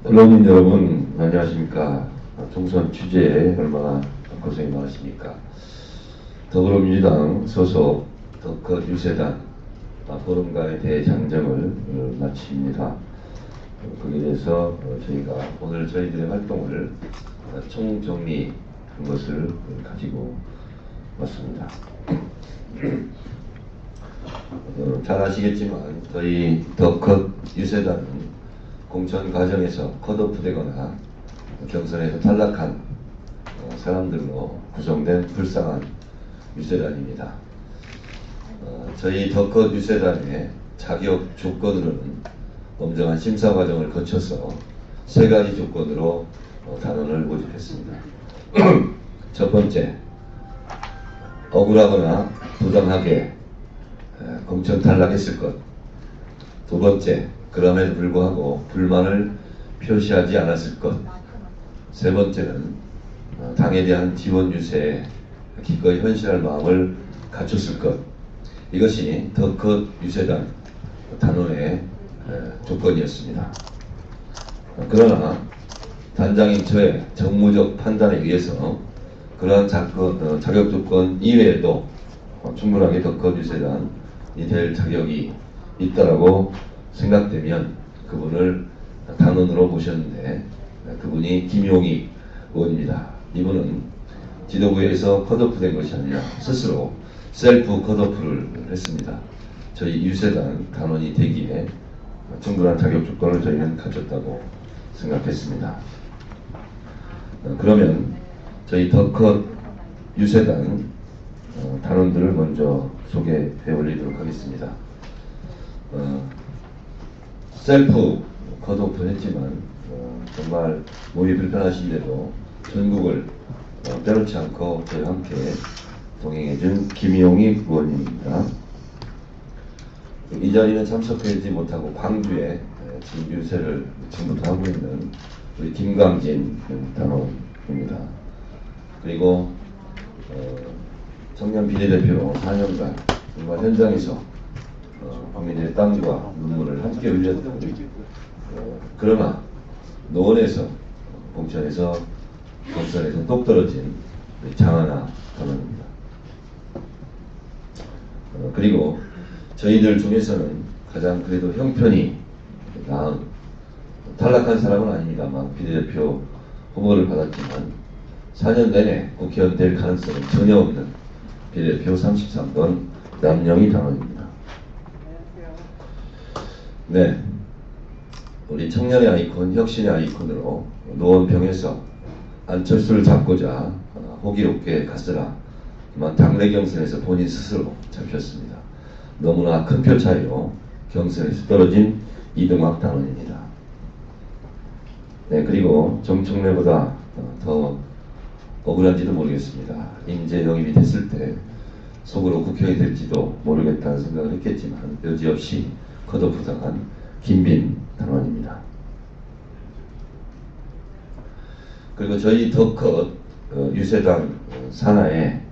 언론인 여러분, 안녕하십니까. 총선 취재에 얼마나 고생이 많으십니까. 더불어민주당 소속 더컷 유세단 보름간의 대장정을 마칩니다. 거기에 대해서 저희가 오늘 저희들의 활동을 총정리한 것을 가지고 왔습니다. 잘 아시겠지만 저희 더컷 유세단은 공천 과정에서 컷오프되거나 경선에서 탈락한 사람들로 구성된 불쌍한 유세단입니다. 저희 더컷 유세단의 자격 조건으로는 엄정한 심사 과정을 거쳐서 세 가지 조건으로 단원을 모집했습니다. 첫 번째, 억울하거나 부당하게 공천 탈락했을 것. 두 번째, 그럼에도 불구하고 불만을 표시하지 않았을 것. 세 번째는 당에 대한 지원 유세에 기꺼이 헌신할 마음을 갖췄을 것. 이것이 더컷 유세단 단원의 조건이었습니다. 그러나 단장인 저의 정무적 판단에 의해서 그러한 자격 조건 이외에도 충분하게 더컷 유세단이 될 자격이 있다라고 생각되면 그분을 단원으로 모셨는데, 그분이 김용희 의원입니다. 이분은 지도부에서 컷오프된 것이 아니라 스스로 셀프 컷오프를 했습니다. 저희 유세단 단원이 되기에 충분한 자격 조건을 저희는 갖췄다고 생각했습니다. 그러면 저희 더컷 유세단 단원들을 먼저 소개해 올리도록 하겠습니다. 셀프 컷오프 했지만 정말 몸이 불편하신데도 전국을 빼놓지 않고 저희와 함께 동행해준 김용희 의원입니다. 이 자리는 참석하지 못하고 광주에 지금 유세를 지금부터 하고 있는 우리 김광진 단원입니다. 그리고 청년 비례대표로 4년간 정말 현장에서 국민들의 땀과 눈물을 함께 흘렸던 그러나 노원에서 공천에서 경선에서 똑 떨어진 장하나 단원입니다. 그리고 저희들 중에서는 가장 그래도 형편이 나은, 탈락한 사람은 아닙니다만 비례대표 후보를 받았지만 4년 내내 국회의원 될 가능성은 전혀 없는 비례대표 33번 남영희 단원입니다. 네, 우리 청년의 아이콘, 혁신의 아이콘으로 노원병에서 안철수를 잡고자 호기롭게 갔으나 그만 당내 경선에서 본인 스스로 잡혔습니다. 너무나 큰 표 차이로 경선에서 떨어진 이등학 단원입니다. 네, 그리고 정청래보다 더 억울한지도 모르겠습니다. 인재 영입이 됐을 때 속으로 국회의원이 될지도 모르겠다는 생각을 했겠지만 여지없이 컷오프 당한 김빈 단원입니다. 그리고 저희 더컷 유세단 산하에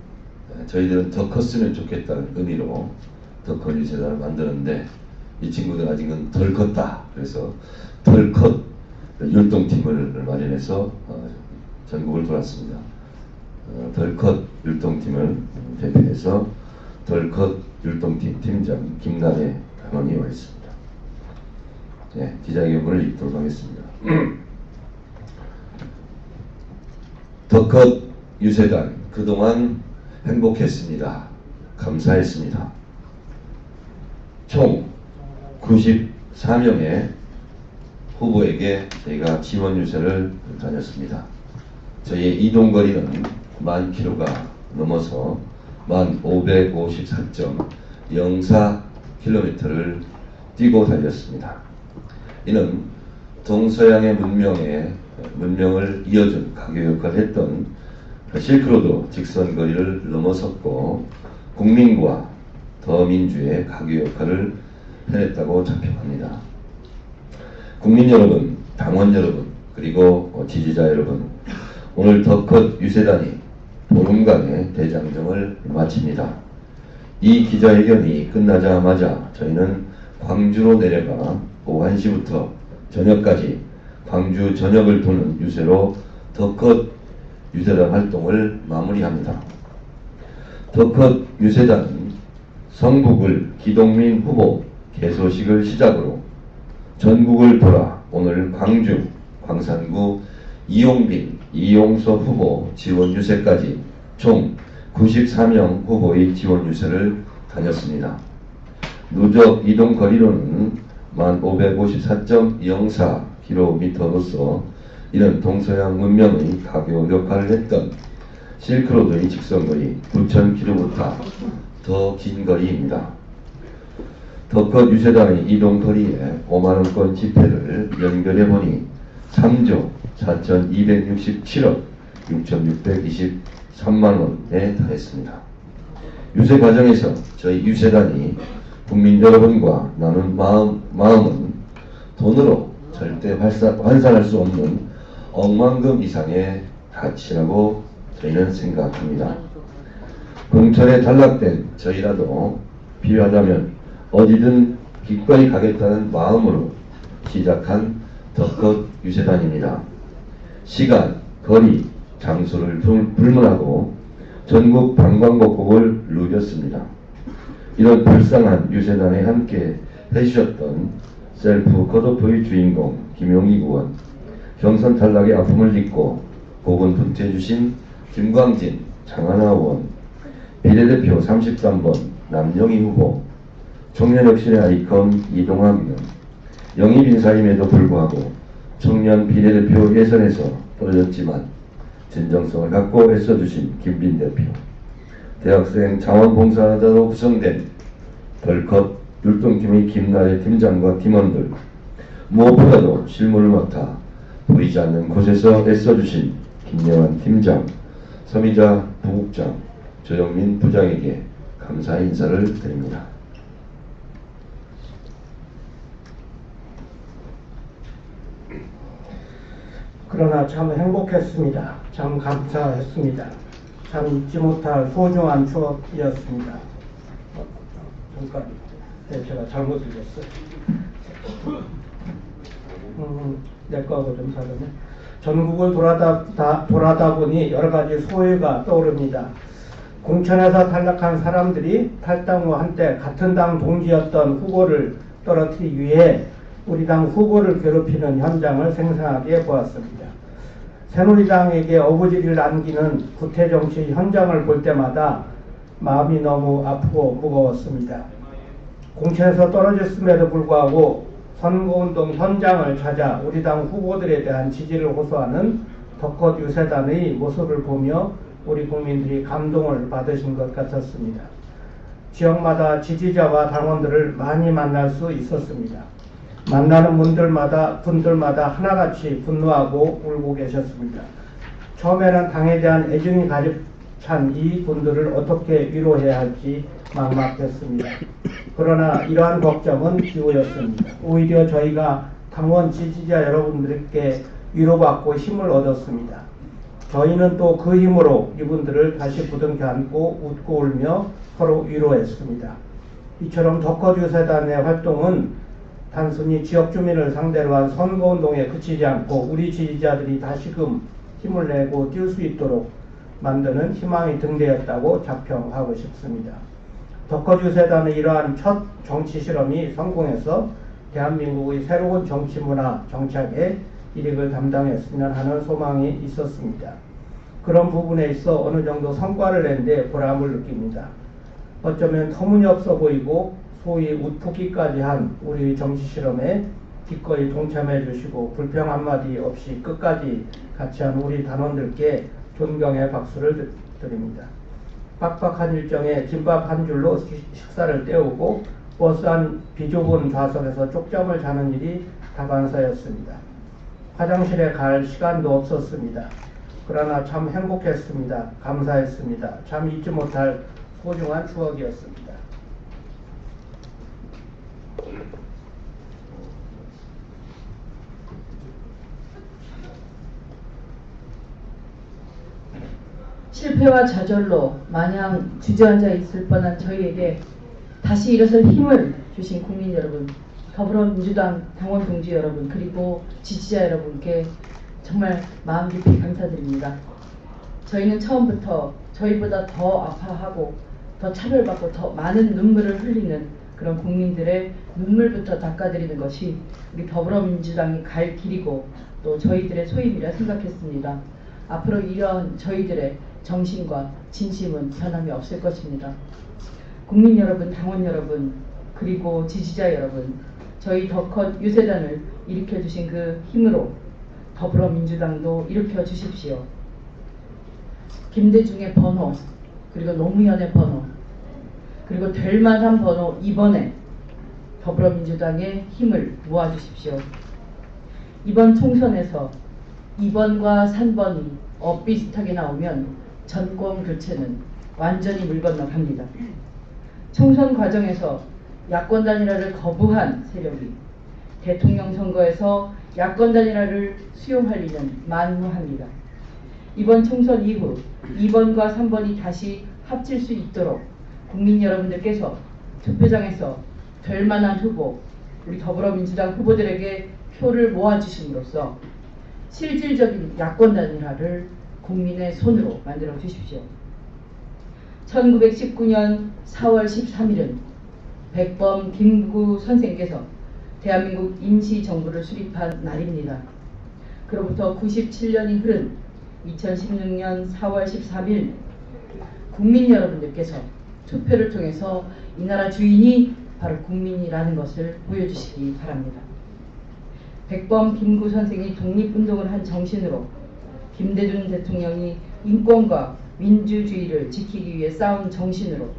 저희들은 더 컸으면 좋겠다는 의미로 더컷 유세단을 만드는데 이 친구들 아직은 덜 컸다. 그래서 덜컷 율동팀을 마련해서 전국을 돌았습니다. 덜컷 율동팀을 대표해서 덜컷 율동팀 팀장 김나래 단원이 와 있습니다. 네, 기자회견을 읽도록 하겠습니다. 더컷 유세단 그동안 행복했습니다. 감사했습니다. 총 94명의 후보에게 저희가 지원 유세를 다녔습니다. 저희의 이동거리는 10,000km가 넘어서 1,554.04km를 뛰고 달렸습니다. 이는 동서양의 문명을 이어준 가교 역할을 했던 실크로드 직선거리를 넘어섰고 국민과 더민주의 가교 역할을 해냈다고 자평합니다. 국민 여러분, 당원 여러분, 그리고 지지자 여러분, 오늘 더컷 유세단이 보름간의 대장정을 마칩니다. 이 기자회견이 끝나자마자 저희는 광주로 내려가 오후 1시부터 저녁까지 광주 전역을 도는 유세로 더 컷 유세단 활동을 마무리합니다. 더 컷 유세단은 성북을 기동민 후보 개소식을 시작으로 전국을 돌아 오늘 광주, 광산구 이용빈, 이용서 후보 지원 유세까지 총 94명 후보의 지원 유세를 다녔습니다. 누적 이동 거리로는 1554.04km로서 이런 동서양 문명의 가교 역할을 했던 실크로드의 직선거리 9,000km보다 더 긴 거리입니다. 더 컷 유세단의 이동 거리에 5만원권 지폐를 연결해보니 3조 4,267억 6,623만원에 달했습니다. 유세 과정에서 저희 유세단이 국민 여러분과 나눈 마음은 돈으로 절대 환산할 수 없는 억만금 이상의 가치라고 저희는 생각합니다. 공천에 탈락된 저희라도 필요하다면 어디든 기꺼이 가겠다는 마음으로 시작한 더 컷 유세단입니다. 시간, 거리, 장소를 불문하고 전국 방방곡곡을 누볐습니다. 이런 불쌍한 유세단에 함께 해주셨던 셀프 컷오프의 주인공 김용익 의원, 경선 탈락의 아픔을 딛고 고군분투해주신 김광진, 장하나 의원, 비례대표 33번 남영희 후보, 청년혁신의 아이콘 이동학 의원, 영입 인사임에도 불구하고 청년 비례대표 예선에서 떨어졌지만 진정성을 갖고 애써주신 김빈 대표, 대학생 자원봉사자로 구성된 덜컷 율동팀의 김나래 팀장과 팀원들, 무엇보다도 실무를 맡아 보이지 않는 곳에서 애써주신 김여환 팀장, 서미자 부국장, 조영민 부장에게 감사의 인사를 드립니다. 그러나 참 행복했습니다. 참 감사했습니다. 참 잊지 못할 소중한 추억이었습니다. 잠깐, 네, 제가 잘못 읽었어요. 내 거하고 좀 다르네. 전국을 돌아다 보니 여러 가지 소회가 떠오릅니다. 공천에서 탈락한 사람들이 탈당 후 한때 같은 당 동지였던 후보를 떨어뜨리기 위해 우리 당 후보를 괴롭히는 현장을 생생하게 보았습니다. 새누리당에게 어부지리를 안기는 구태정치 현장을 볼 때마다 마음이 너무 아프고 무거웠습니다. 공천에서 떨어졌음에도 불구하고 선거운동 현장을 찾아 우리 당 후보들에 대한 지지를 호소하는 더 컷 유세단의 모습을 보며 우리 국민들이 감동을 받으신 것 같았습니다. 지역마다 지지자와 당원들을 많이 만날 수 있었습니다. 만나는 분들마다 하나같이 분노하고 울고 계셨습니다. 처음에는 당에 대한 애정이 가득 찬 이 분들을 어떻게 위로해야 할지 막막했습니다. 그러나 이러한 걱정은 기우였습니다. 오히려 저희가 당원 지지자 여러분들께 위로받고 힘을 얻었습니다. 저희는 또 그 힘으로 이분들을 다시 부둥켜 안고 웃고 울며 서로 위로했습니다. 이처럼 더 컷 유세단의 활동은 단순히 지역 주민을 상대로 한 선거운동에 그치지 않고 우리 지지자들이 다시금 힘을 내고 뛸 수 있도록 만드는 희망의 등대였다고 자평하고 싶습니다. 더 컷 유세단의 이러한 첫 정치 실험이 성공해서 대한민국의 새로운 정치 문화 정착에 일익을 담당했으면 하는 소망이 있었습니다. 그런 부분에 있어 어느 정도 성과를 낸 데 보람을 느낍니다. 어쩌면 터무니없어 보이고 소위 웃프기까지 한 우리 정치 실험에 기꺼이 동참해 주시고 불평 한마디 없이 끝까지 같이 한 우리 단원들께 존경의 박수를 드립니다. 빡빡한 일정에 김밥 한 줄로 식사를 때우고 버스 한 비좁은 좌석에서 쪽잠을 자는 일이 다반사였습니다. 화장실에 갈 시간도 없었습니다. 그러나 참 행복했습니다. 감사했습니다. 참 잊지 못할 소중한 추억이었습니다. 실패와 좌절로 마냥 주저앉아 있을 뻔한 저희에게 다시 일어설 힘을 주신 국민 여러분, 더불어민주당 당원 동지 여러분, 그리고 지지자 여러분께 정말 마음 깊이 감사드립니다. 저희는 처음부터 저희보다 더 아파하고 더 차별받고 더 많은 눈물을 흘리는 그런 국민들의 눈물부터 닦아드리는 것이 우리 더불어민주당이 갈 길이고 또 저희들의 소임이라 생각했습니다. 앞으로 이런 저희들의 정신과 진심은 변함이 없을 것입니다. 국민 여러분, 당원 여러분, 그리고 지지자 여러분, 저희 더컷 유세단을 일으켜주신 그 힘으로 더불어민주당도 일으켜 주십시오. 김대중의 번호, 그리고 노무현의 번호, 그리고 될 만한 번호 2번에 더불어민주당의 힘을 모아주십시오. 이번 총선에서 2번과 3번이 엇비슷하게 나오면 정권 교체는 완전히 물 건너갑니다. 총선 과정에서 야권 단일화를 거부한 세력이 대통령 선거에서 야권 단일화를 수용할 리는 만무합니다. 이번 총선 이후 2번과 3번이 다시 합칠 수 있도록 국민 여러분들께서 투표장에서 될 만한 후보, 우리 더불어민주당 후보들에게 표를 모아주심으로써 실질적인 야권 단일화를 국민의 손으로 만들어 주십시오. 1919년 4월 13일은 백범 김구 선생께서 대한민국 임시정부를 수립한 날입니다. 그로부터 97년이 흐른 2016년 4월 13일 국민 여러분들께서 투표를 통해서 이 나라 주인이 바로 국민이라는 것을 보여주시기 바랍니다. 백범 김구 선생이 독립운동을 한 정신으로 김대중 대통령이 인권과 민주주의를 지키기 위해 싸운 정신으로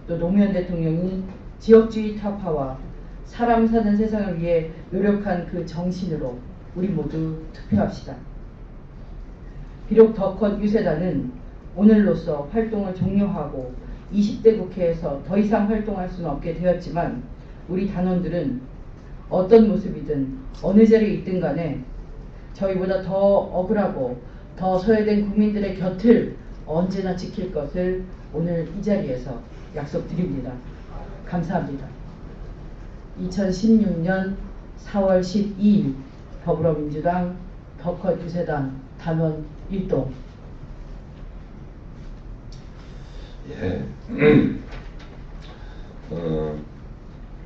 또 노무현 대통령이 지역주의 타파와 사람 사는 세상을 위해 노력한 그 정신으로 우리 모두 투표합시다. 비록 더컷 유세단은 오늘로써 활동을 종료하고 20대 국회에서 더 이상 활동할 수는 없게 되었지만 우리 단원들은 어떤 모습이든 어느 자리에 있든 간에 저희보다 더 억울하고 더 소외된 국민들의 곁을 언제나 지킬 것을 오늘 이 자리에서 약속드립니다. 감사합니다. 2016년 4월 12일 더불어민주당 더컷 유세단 단원 일동. 예.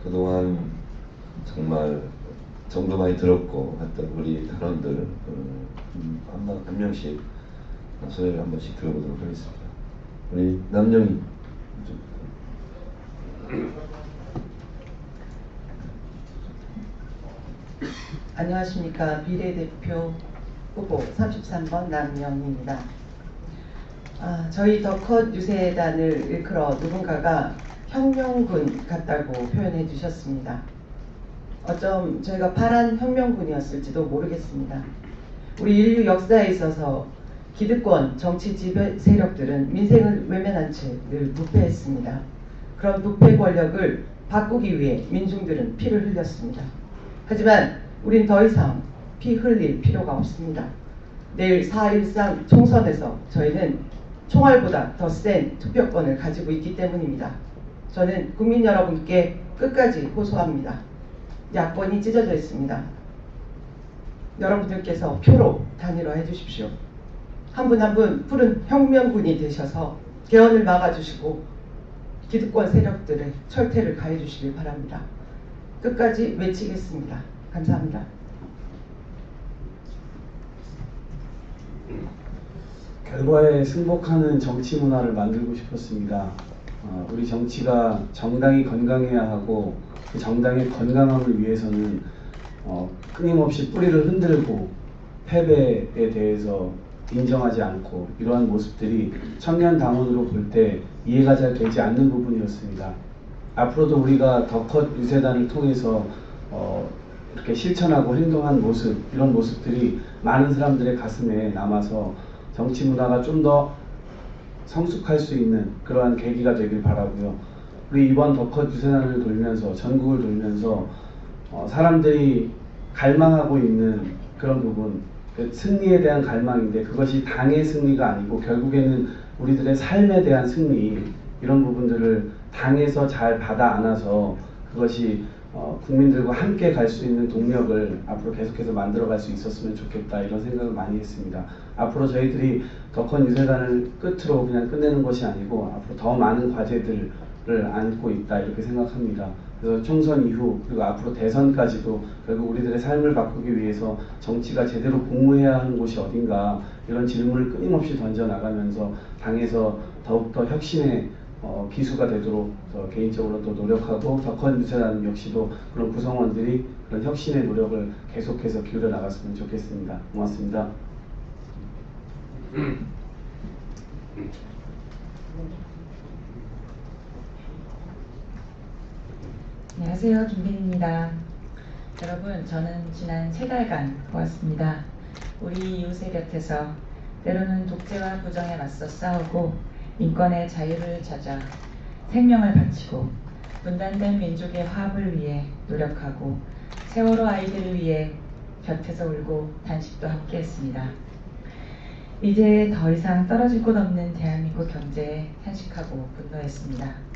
그동안 정말 정도 많이 들었고 했던 우리 단원들 한 명씩 소개를 한 번씩 들어보도록 하겠습니다. 우리 남영희 안녕하십니까. 비례대표 후보 33번 남영희입니다. 저희 더컷 유세단을 일컬어 누군가가 혁명군 같다고 표현해 주셨습니다. 어쩜 저희가 파란 혁명군이었을지도 모르겠습니다. 우리 인류 역사에 있어서 기득권 정치 지배 세력들은 민생을 외면한 채 늘 부패했습니다. 그런 부패 권력을 바꾸기 위해 민중들은 피를 흘렸습니다. 하지만 우린 더 이상 피 흘릴 필요가 없습니다. 내일 4.13 총선에서 저희는 총알보다 더 센 투표권을 가지고 있기 때문입니다. 저는 국민 여러분께 끝까지 호소합니다. 야권이 찢어져 있습니다. 여러분들께서 표로 단일화해 주십시오. 한 분 한 분 푸른 혁명군이 되셔서 개헌을 막아주시고 기득권 세력들의 철퇴를 가해 주시길 바랍니다. 끝까지 외치겠습니다. 감사합니다. 결과에 승복하는 정치 문화를 만들고 싶었습니다. 우리 정치가 정당이 건강해야 하고 그 정당의 건강함을 위해서는 끊임없이 뿌리를 흔들고 패배에 대해서 인정하지 않고 이러한 모습들이 청년 당원으로 볼 때 이해가 잘 되지 않는 부분이었습니다. 앞으로도 우리가 더컷 유세단을 통해서 이렇게 실천하고 행동한 모습, 이런 모습들이 많은 사람들의 가슴에 남아서 정치 문화가 좀 더 성숙할 수 있는 그러한 계기가 되길 바라고요. 우리 이번 더컷 유세단을 돌면서 전국을 돌면서 사람들이 갈망하고 있는 그런 부분, 그 승리에 대한 갈망인데 그것이 당의 승리가 아니고 결국에는 우리들의 삶에 대한 승리 이런 부분들을 당에서 잘 받아 안아서 그것이 국민들과 함께 갈 수 있는 동력을 앞으로 계속해서 만들어갈 수 있었으면 좋겠다 이런 생각을 많이 했습니다. 앞으로 저희들이 덕헌 유세단을 끝으로 그냥 끝내는 것이 아니고 앞으로 더 많은 과제들을 안고 있다 이렇게 생각합니다. 그래서 총선 이후 그리고 앞으로 대선까지도 결국 우리들의 삶을 바꾸기 위해서 정치가 제대로 공무해야 하는 곳이 어딘가 이런 질문을 끊임없이 던져나가면서 당에서 더욱더 혁신의 기수가 되도록 개인적으로 또 노력하고 덕헌 유세단 역시도 그런 구성원들이 그런 혁신의 노력을 계속해서 기울여 나갔으면 좋겠습니다. 고맙습니다. 안녕하세요. 김빈입니다. 여러분, 저는 지난 3달간 보았습니다. 우리 이웃의 곁에서 때로는 독재와 부정에 맞서 싸우고 인권의 자유를 찾아 생명을 바치고 분단된 민족의 화합을 위해 노력하고 세월호 아이들을 위해 곁에서 울고 단식도 함께 했습니다. 이제 더 이상 떨어질 곳 없는 대한민국 경제에 탄식하고 분노했습니다.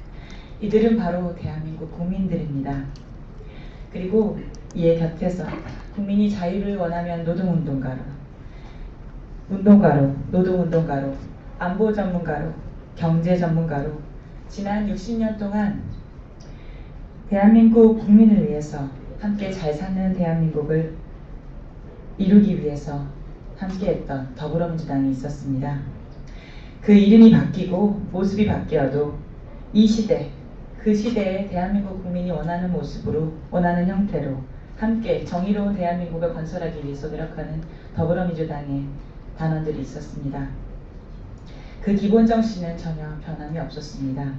이들은 바로 대한민국 국민들입니다. 그리고 이에 곁에서 국민이 자유를 원하면 노동운동가로, 노동운동가로, 안보 전문가로, 경제 전문가로 지난 60년 동안 대한민국 국민을 위해서 함께 잘 사는 대한민국을 이루기 위해서 함께했던 더불어민주당이 있었습니다. 그 이름이 바뀌고 모습이 바뀌어도 이 시대, 그 시대에 대한민국 국민이 원하는 모습으로, 원하는 형태로 함께 정의로운 대한민국을 건설하기 위해서 노력하는 더불어민주당의 단원들이 있었습니다. 그 기본 정신은 전혀 변함이 없었습니다.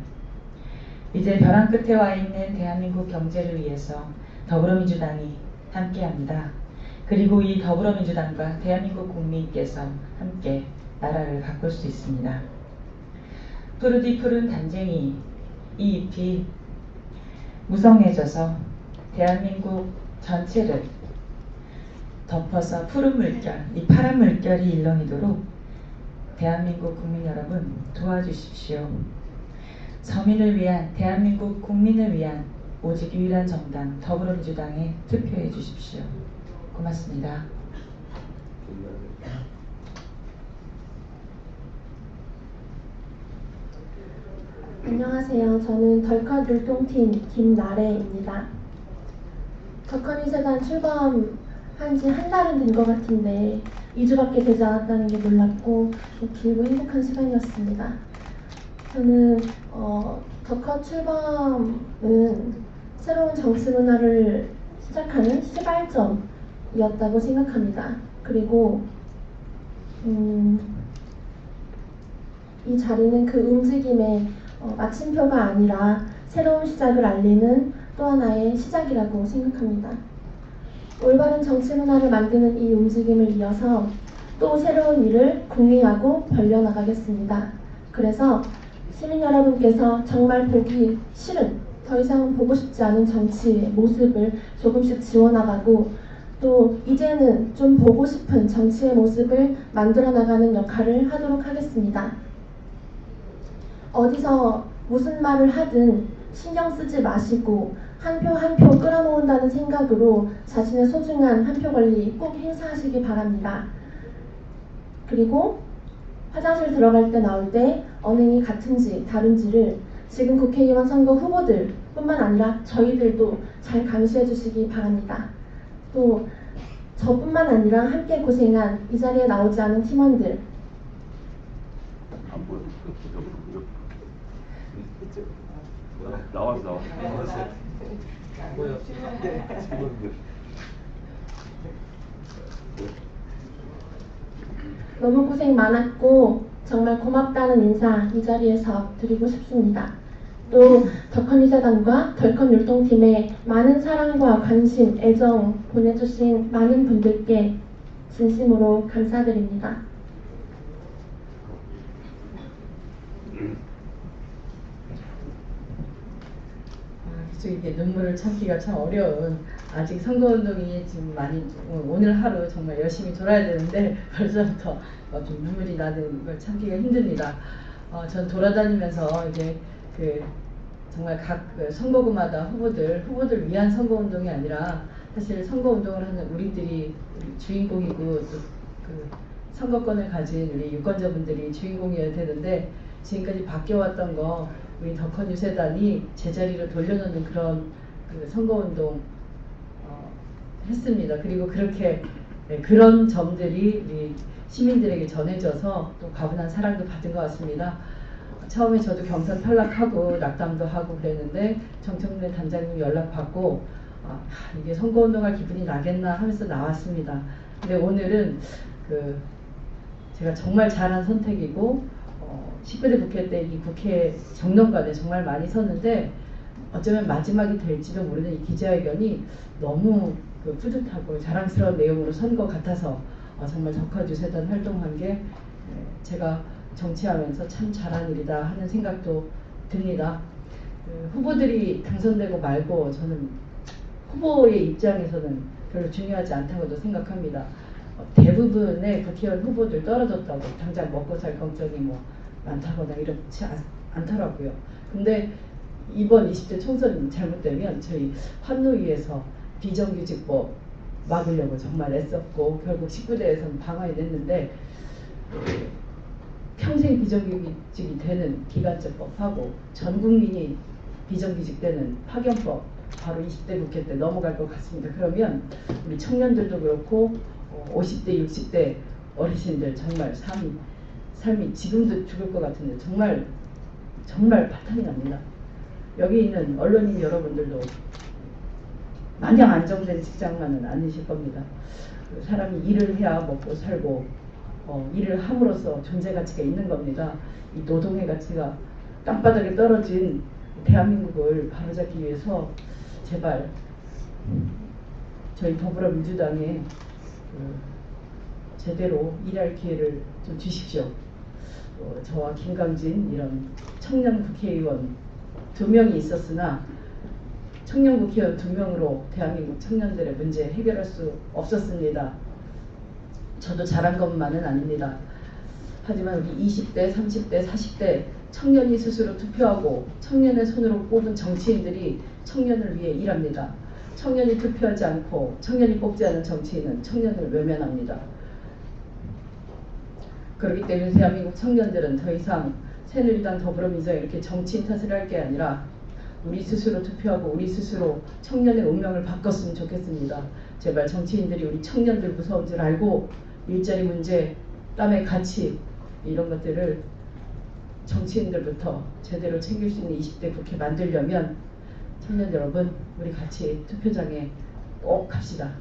이제 벼랑 끝에 와 있는 대한민국 경제를 위해서 더불어민주당이 함께합니다. 그리고 이 더불어민주당과 대한민국 국민께서 함께 나라를 바꿀 수 있습니다. 푸르디 푸른 단쟁이 이 잎이 무성해져서 대한민국 전체를 덮어서 푸른 물결, 이 파란 물결이 일렁이도록 대한민국 국민 여러분 도와주십시오. 서민을 위한, 대한민국 국민을 위한 오직 유일한 정당 더불어민주당에 투표해 주십시오. 고맙습니다. 안녕하세요. 저는 덜컷 율동팀 김나래입니다. 덕헌 유세단 출범한 지 한 달은 된 것 같은데 2주밖에 되지 않았다는 게 놀랍고 길고 행복한 시간이었습니다. 저는 덕헌 출범은 새로운 정치 문화를 시작하는 시발점이었다고 생각합니다. 그리고 이 자리는 그 움직임의 마침표가 아니라 새로운 시작을 알리는 또 하나의 시작이라고 생각합니다. 올바른 정치 문화를 만드는 이 움직임을 이어서 또 새로운 일을 궁리하고 벌려나가겠습니다. 그래서 시민 여러분께서 정말 보기 싫은, 더 이상 보고 싶지 않은 정치의 모습을 조금씩 지워나가고 또 이제는 좀 보고 싶은 정치의 모습을 만들어 나가는 역할을 하도록 하겠습니다. 어디서 무슨 말을 하든 신경 쓰지 마시고 한 표 한 표 끌어모은다는 생각으로 자신의 소중한 한 표 권리 꼭 행사하시기 바랍니다. 그리고 화장실 들어갈 때 나올 때 언행이 같은지 다른지를 지금 국회의원 선거 후보들 뿐만 아니라 저희들도 잘 감시해 주시기 바랍니다. 또 저뿐만 아니라 함께 고생한 이 자리에 나오지 않은 팀원들, 나왔어. 너무 고생 많았고 정말 고맙다는 인사 이 자리에서 드리고 싶습니다. 또 덕헌 유세단과 덜컨 율동팀에 많은 사랑과 관심, 애정 보내주신 많은 분들께 진심으로 감사드립니다. 그쵸, 이게 눈물을 참기가 참 어려운, 아직 선거운동이 지금 많이 오늘 하루 정말 열심히 돌아야 되는데 벌써부터 좀 눈물이 나는 걸 참기가 힘듭니다. 전 돌아다니면서 이제 그 정말 각 선거구마다 후보들 위한 선거운동이 아니라 사실 선거운동을 하는 우리들이 주인공이고 또 그 선거권을 가진 우리 유권자분들이 주인공이어야 되는데 지금까지 바뀌어왔던 거 우리 덕헌 유세단이 제자리로 돌려놓는 그런 그 선거운동 했습니다. 그리고 그렇게 그런 점들이 우리 시민들에게 전해져서 또 과분한 사랑도 받은 것 같습니다. 처음에 저도 경선 탈락하고 낙담도 하고 그랬는데 정청래 단장님 연락받고 이게 선거운동할 기분이 나겠나 하면서 나왔습니다. 근데 오늘은 제가 정말 잘한 선택이고 19대 국회 때 이 국회 정론관에 정말 많이 섰는데 어쩌면 마지막이 될지도 모르는 이 기자회견이 너무 뿌듯하고 자랑스러운 내용으로 선 것 같아서 정말 덕헌 유세단 활동한 게 제가 정치하면서 참 잘한 일이다 하는 생각도 듭니다. 후보들이 당선되고 말고 저는 후보의 입장에서는 별로 중요하지 않다고도 생각합니다. 대부분의 국회의원 후보들 떨어졌다고 당장 먹고 살 걱정이 뭐 많다거나 이렇지 않더라고요. 근데 이번 20대 총선 잘못되면 저희 환노위에서 비정규직법 막으려고 정말 애썼고 결국 19대에서는 방어해 냈는데 평생 비정규직이 되는 기간제법하고 전 국민이 비정규직 되는 파견법 바로 20대 국회 때 넘어갈 것 같습니다. 그러면 우리 청년들도 그렇고 50대 60대 어르신들 정말 삶이 지금도 죽을 것 같은데 정말 파탄이 납니다. 여기 있는 언론인 여러분들도 마냥 안정된 직장만은 아니실 겁니다. 사람이 일을 해야 먹고 살고 일을 함으로써 존재 가치가 있는 겁니다. 이 노동의 가치가 땅바닥에 떨어진 대한민국을 바로잡기 위해서 제발 저희 더불어민주당에 제대로 일할 기회를 좀 주십시오. 저와 김강진 이런 청년 국회의원 2명이 있었으나 청년 국회의원 2명으로 대한민국 청년들의 문제 해결할 수 없었습니다. 저도 잘한 것만은 아닙니다. 하지만 우리 20대, 30대, 40대 청년이 스스로 투표하고 청년의 손으로 뽑은 정치인들이 청년을 위해 일합니다. 청년이 투표하지 않고 청년이 뽑지 않은 정치인은 청년을 외면합니다. 그렇기 때문에 대한민국 청년들은 더 이상 새누리당 더불어민주당 이렇게 정치인 탓을 할 게 아니라 우리 스스로 투표하고 우리 스스로 청년의 운명을 바꿨으면 좋겠습니다. 제발 정치인들이 우리 청년들 무서운 줄 알고 일자리 문제, 땀의 가치 이런 것들을 정치인들부터 제대로 챙길 수 있는 20대 국회 만들려면 청년 여러분 우리 같이 투표장에 꼭 갑시다.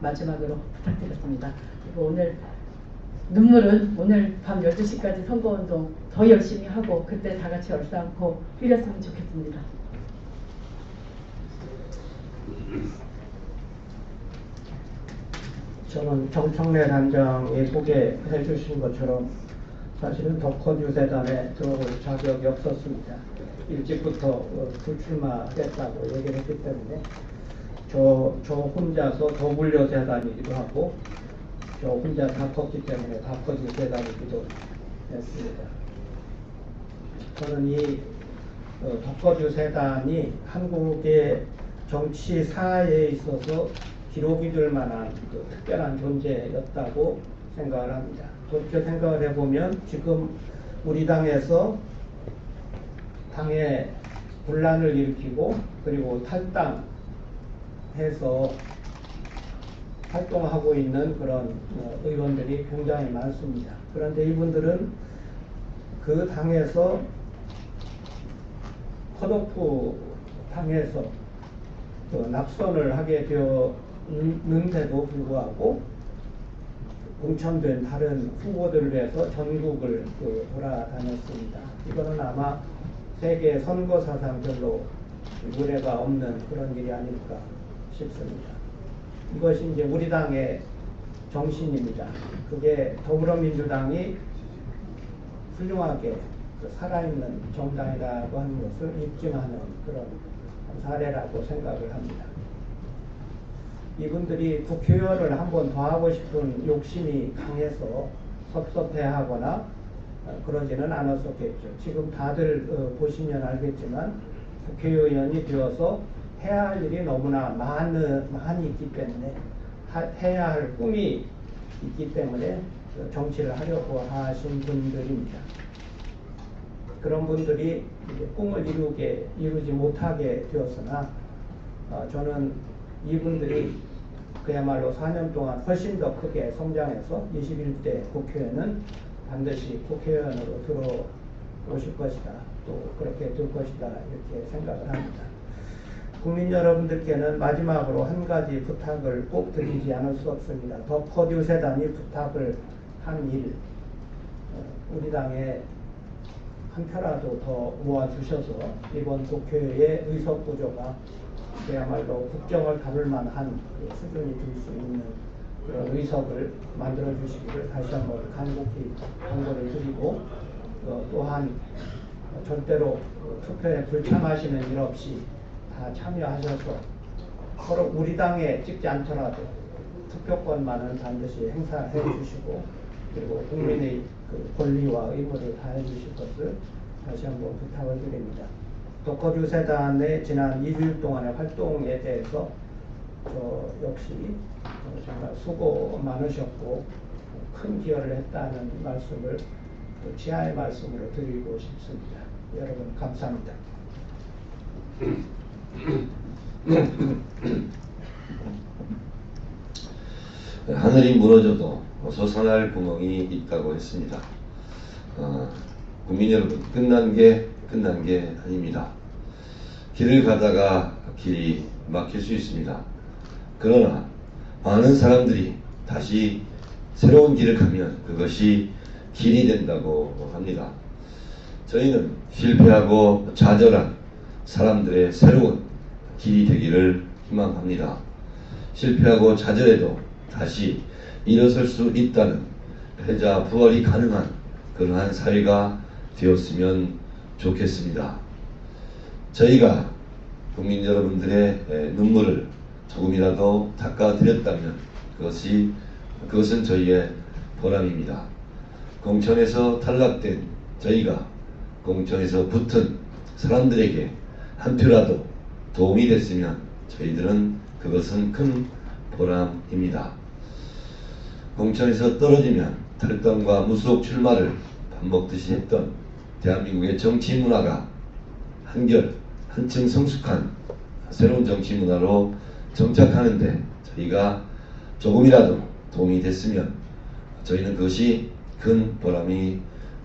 마지막으로 부탁드렸습니다. 그리고 오늘 눈물은 오늘 밤 12시까지 선거운동 더 열심히 하고 그때 다 같이 얼싸안고 흘렸으면 좋겠습니다. 저는 정청래 단장이 소개해 주신 것처럼 사실은 덕헌 유세단에 들어올 자격이 없었습니다. 일찍부터 불출마했다고 얘기를 했기 때문에 저 혼자서 더불여세단이기도 하고 저 혼자 다 컸기 때문에 덕헌 유세단이기도 했습니다. 저는 이 덕헌 유세단이 한국의 정치사에 있어서 기록이 될 만한 특별한 존재였다고 생각을 합니다. 그렇게 생각을 해보면 지금 우리 당에서 당에 분란을 일으키고 그리고 탈당해서 활동하고 있는 그런 의원들이 굉장히 많습니다. 그런데 이분들은 그 당에서 컷오프 당에서 낙선을 하게 되었는데도 불구하고 공천된 다른 후보들을 위해서 전국을 돌아다녔습니다. 이거는 아마 세계 선거사상 별로 유례가 없는 그런 일이 아닐까 싶습니다. 이것이 이제 우리 당의 정신입니다. 그게 더불어민주당이 훌륭하게 살아있는 정당이라고 하는 것을 입증하는 그런 사례라고 생각을 합니다. 이분들이 국회의원을 한 번 더 하고 싶은 욕심이 강해서 섭섭해하거나 그러지는 않았었겠죠. 지금 다들 보시면 알겠지만 국회의원이 되어서 해야 할 일이 너무나 많이 있기 때문에 해야 할 꿈이 있기 때문에 정치를 하려고 하신 분들입니다. 그런 분들이 이제 꿈을 이루지 못하게 되었으나 저는 이분들이 그야말로 4년 동안 훨씬 더 크게 성장해서 21대 국회에는 반드시 국회의원으로 들어오실 것이다. 또 그렇게 될 것이다. 이렇게 생각을 합니다. 국민 여러분들께는 마지막으로 한 가지 부탁을 꼭 드리지 않을 수 없습니다. 더 퍼듀 세단이 부탁을 한 일, 우리 당에 한 표라도 더 모아주셔서 이번 국회의 의석 구조가 그야말로 국정을 다룰 만한 수준이 될 수 있는 그런 의석을 만들어 주시기를 다시 한번 간곡히 당부를 드리고 또한 절대로 투표에 불참하시는 일 없이 다 참여하셔서 서로 우리 당에 찍지 않더라도 투표권만은 반드시 행사해 주시고 그리고 국민의 그 권리와 의무를 다해 주실 것을 다시 한번 부탁을 드립니다. 더커듀 세단의 지난 2주일 동안의 활동에 대해서 저 역시 정말 수고 많으셨고 큰 기여를 했다는 말씀을 또 지하의 말씀으로 드리고 싶습니다. 여러분 감사합니다. 하늘이 무너져도 솟아날 구멍이 있다고 했습니다. 국민 여러분, 끝난 게 아닙니다. 길을 가다가 길이 막힐 수 있습니다. 그러나 많은 사람들이 다시 새로운 길을 가면 그것이 길이 된다고 합니다. 저희는 실패하고 좌절한 사람들의 새로운 길이 되기를 희망합니다. 실패하고 좌절해도 다시 일어설 수 있다는 패자 부활이 가능한 그러한 사회가 되었으면 좋겠습니다. 저희가 국민 여러분들의 눈물을 조금이라도 닦아드렸다면 그것은 저희의 보람입니다. 공천에서 탈락된 저희가 공천에서 붙은 사람들에게 한 표라도 도움이 됐으면 저희들은 그것은 큰 보람입니다. 공천에서 떨어지면 탈당과 무소속 출마를 밥 먹듯이 했던 대한민국의 정치 문화가 한층 성숙한 새로운 정치 문화로 정착하는데 저희가 조금이라도 도움이 됐으면 저희는 그것이 큰 보람이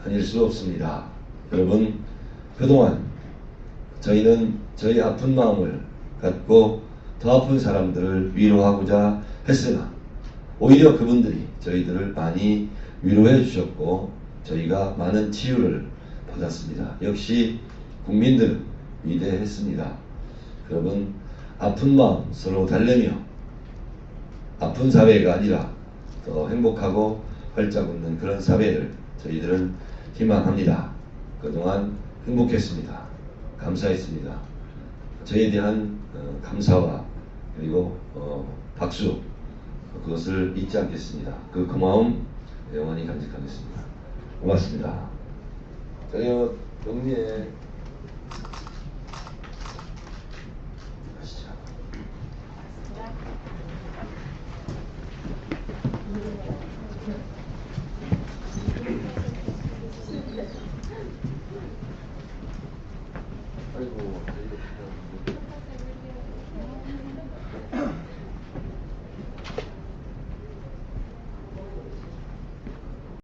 아닐 수 없습니다. 여러분, 그동안 저희는 저희 아픈 마음을 갖고 더 아픈 사람들을 위로하고자 했으나 오히려 그분들이 저희들을 많이 위로해 주셨고 저희가 많은 치유를 받았습니다. 역시 국민들은 위대했습니다. 여러분, 아픈 마음 서로 달래며 아픈 사회가 아니라 더 행복하고 활짝 웃는 그런 사회를 저희들은 희망합니다. 그동안 행복했습니다. 감사했습니다. 저희에 대한 감사와 그리고 박수 그것을 잊지 않겠습니다. 그 고마움 영원히 간직하겠습니다. 고맙습니다. 저희 영리에